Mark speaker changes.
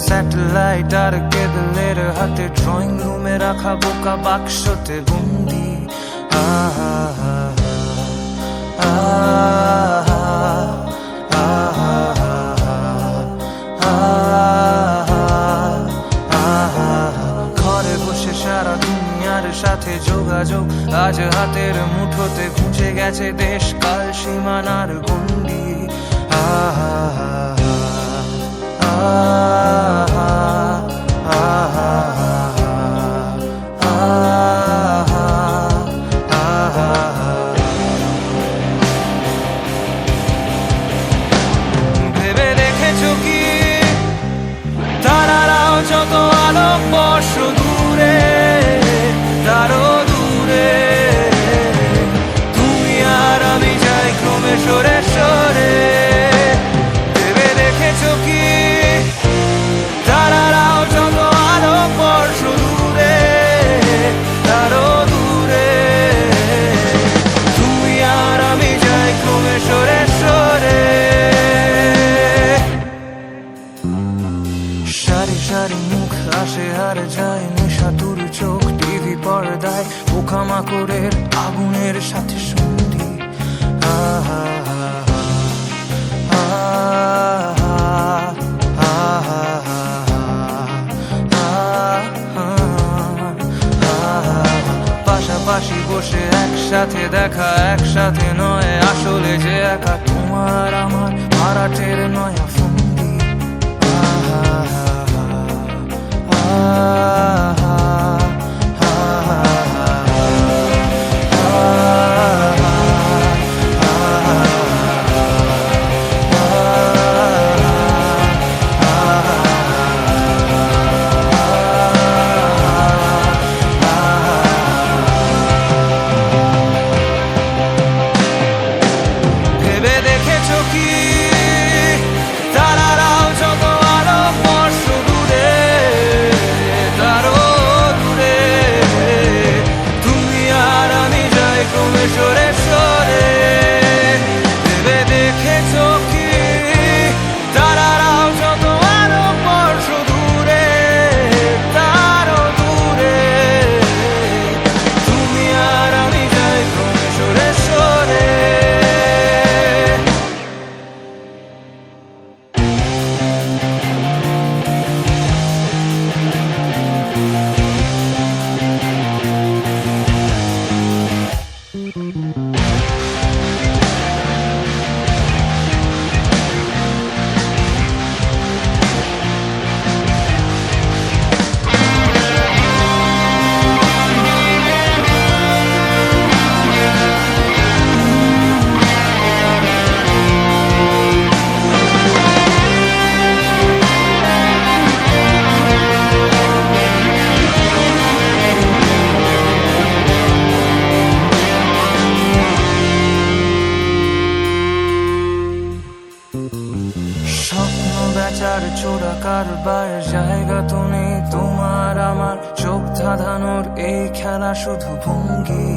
Speaker 1: Satellite আর কেবলের হাতে drawing রুমে রাখা বোকা বাক্সতে বন্দি। ঘরে বসে সারা দুনিয়ার সাথে যোগাযোগ আজ হাতের মুঠোতে, ঘুচে গেছে দেশ কাল সীমানার গন্ডি। ভেবে দেখেছো কি তারারাও যত আলোকবর্ষ দূরে, তারও দূরে তুমি আর আমি যাই ক্রমে সরে সরে। ভেবে দেখেছো কি তারারাও যত আলোকবর্ষ দূরে, তারও দূরে তুমি আর আমি যাই ক্রমে সরে সরে। সারি সারি মুখ আসে আর যায়, নেশাতুর চোখ টিভি পর্দায় পোকামাকড়ের আগুনের সাথে সন্ধি। পাশাপাশি বসে একসাথে দেখা, একসাথে নয় আসলে যে একা তোমার আমার ভাড়াটের নয়া ফন্দি। ভেবে দেখেছো কি তারারাও যত আলোকবর্ষ দূরে, তারও দূরে তুমি আর আমি যাই ক্রমে সরে সরে। ভেবে দেখেছো কি তারারাও যত আলোকবর্ষ দূরে, তারও দূরে তুমি আর আমি যাই ক্রমে সরে সরে। স্বপ্ন বেচার চোরা কারবার জায়গা তো নেই তোমার আমার, চোখ ধাঁধানোর এই খেলা শুধু ভঙ্গি।